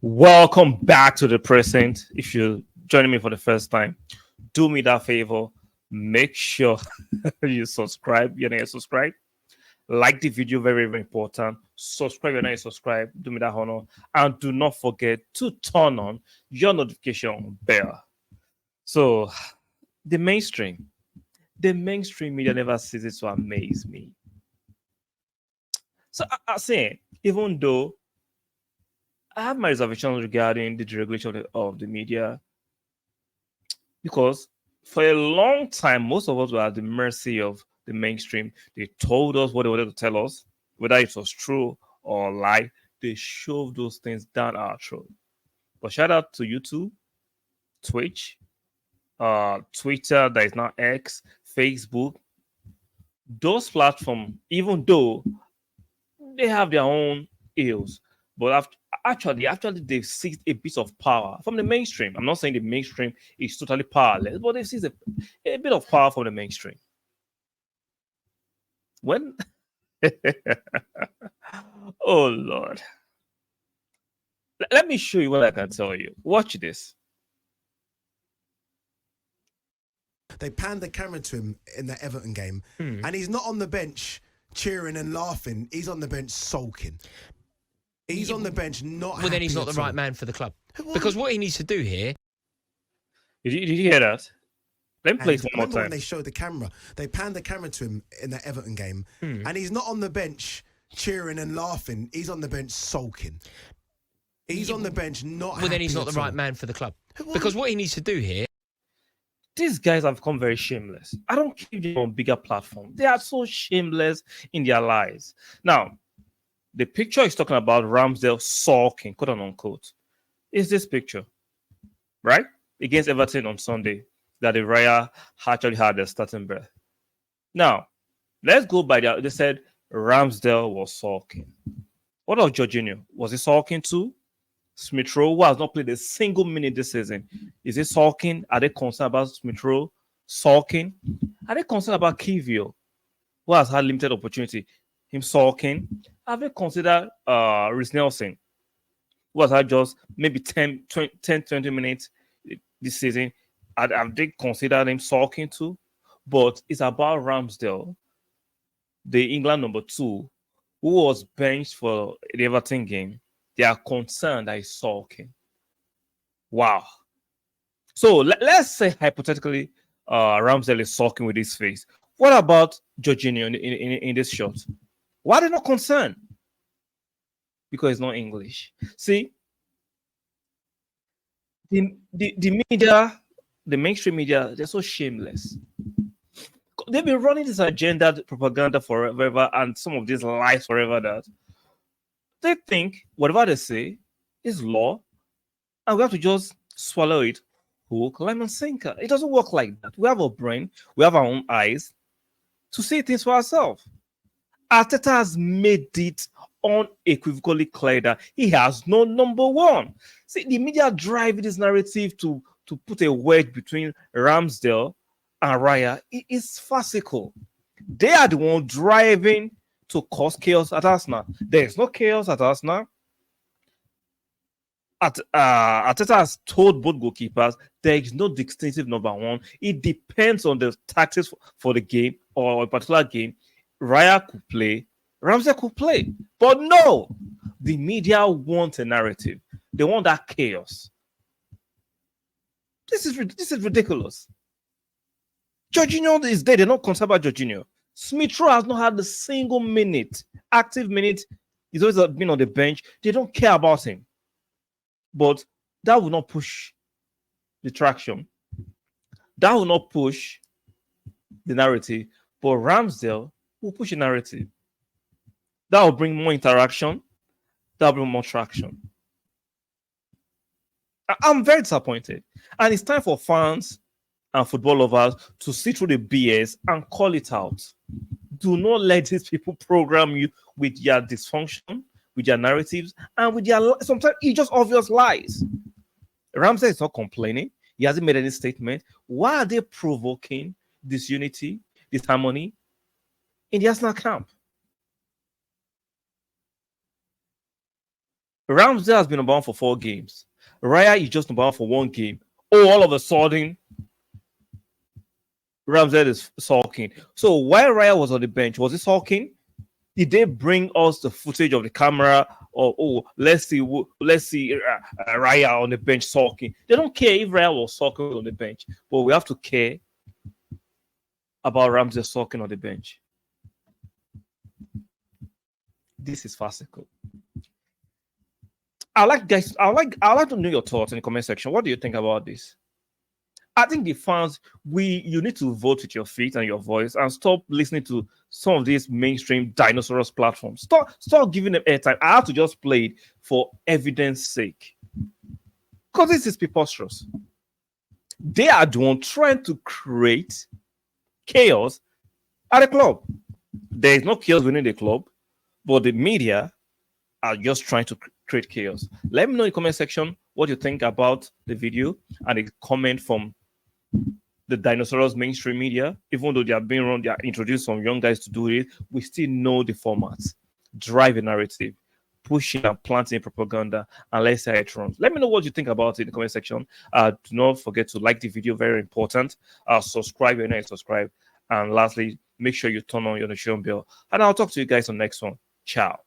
Welcome back to the present. If you're joining me for the first time, do me that favor. Make sure you subscribe. You're not subscribed. Like the video, very, very important. Subscribe, you're not subscribed. Do me that honor. And do not forget to turn on your notification bell. So, the mainstream, the mainstream media never ceases to amaze me. So, I say, even though I have my reservations regarding the deregulation of the media, because for a long time, most of us were at the mercy of the mainstream. They told us what they wanted to tell us, whether it was true or lie. They shoved those things down our throat. But shout out to YouTube, Twitch, Twitter, that is now X, Facebook. Those platforms, even though they have their own ills, but actually they've seized a bit of power from the mainstream. I'm not saying the mainstream is totally powerless, but they've seized a bit of power from the mainstream. When oh Lord. Let me show you what I can tell you. Watch this. They panned the camera to him in the Everton game, and he's not on the bench cheering and laughing. He's on the bench sulking. He's on the bench not. Well, then he's not the right man for the club. Because what he needs to do here. Did you hear that? Let me play it one more time. When they showed the camera, they panned the camera to him in the Everton game, and he's not on the bench cheering and laughing. He's on the bench sulking. He's on the bench not. Well, then he's not the right man for the club. Because what he needs to do here. These guys have become very shameless. I don't keep them on bigger platforms. They are so shameless in their lives. Now, the picture is talking about Ramsdale sulking, quote unquote. Is this picture, right? Against Everton on Sunday, that the Raya actually had their starting berth. Now, let's go by that. They said Ramsdale was sulking. What of Jorginho? Was he sulking too? Smith Rowe, who has not played a single minute this season, is he sulking? Are they concerned about Smith Rowe sulking? Are they concerned about Kivio, who has had limited opportunity? Him sulking? Have they considered Rhys Nelson, who has had just maybe 10, 20 minutes this season? Have they considered him sulking too? But it's about Ramsdale, the England number 2, who was benched for the Everton game. They are concerned that he's sulking. Wow. So let's say hypothetically, Ramsdale is sulking with his face. What about Jorginho in this shot? Why are they not concerned? Because it's not English. See, the media, the mainstream media, they're so shameless. They've been running this agenda, propaganda forever, and some of these lies forever that they think whatever they say is law, and we have to just swallow it, hook, line, and sinker. It doesn't work like that. We have a brain, we have our own eyes to see things for ourselves. Arteta has made it unequivocally clear that he has no number one. See, the media drive this narrative to put a wedge between Ramsdale and Raya. It is farcical. They are the one driving to cause chaos at Arsenal. There is no chaos at Arsenal. Arteta has told both goalkeepers there is no distinctive number one. It depends on the tactics for the game or a particular game. Raya could play, Ramsey could play. But no, the media want a narrative. They want that chaos. This is ridiculous. Jorginho is there. They're not concerned about Jorginho. Smith Rowe has not had a single minute, active minute. He's always been on the bench. They don't care about him. But that will not push the traction. That will not push the narrative. But Ramsdale will push the narrative. That will bring more interaction. That will bring more traction. I'm very disappointed. And it's time for fans and football lovers to see through the BS and call it out. Do not let these people program you with their dysfunction, with their narratives, and with their sometimes it's just obvious lies. Ramsey is not complaining. He hasn't made any statement. Why are they provoking disunity, disharmony in the Arsenal camp? Ramsdale has been number one for 4 games. Raya is just number one for 1 game. Oh, all of a sudden, Ramsdale is sulking. So while Raya was on the bench, was he sulking? Did they bring us the footage of the camera? Or let's see Raya on the bench sulking. They don't care if Raya was sulking on the bench, but we have to care about Ramsdale sulking on the bench. This is farcical. I like to know your thoughts in the comment section. What do you think about this? I think the fans, you need to vote with your feet and your voice and stop listening to some of these mainstream dinosaurs platforms. Stop giving them airtime. I have to just play it for evidence sake. Because this is preposterous. They are the one trying to create chaos at the club. There is no chaos within the club, but the media are just trying to create chaos. Let me know in the comment section what you think about the video and a comment from the dinosaurs mainstream media. Even though they are being run, they are introduced some young guys to do it, we still know the formats. Drive a narrative, pushing and planting propaganda, and let's say it runs. Let me know what you think about it in the comment section. Do not forget to like the video, very important. Subscribe if you're not subscribed. And lastly, make sure you turn on your notification bell. And I'll talk to you guys on the next one. Ciao.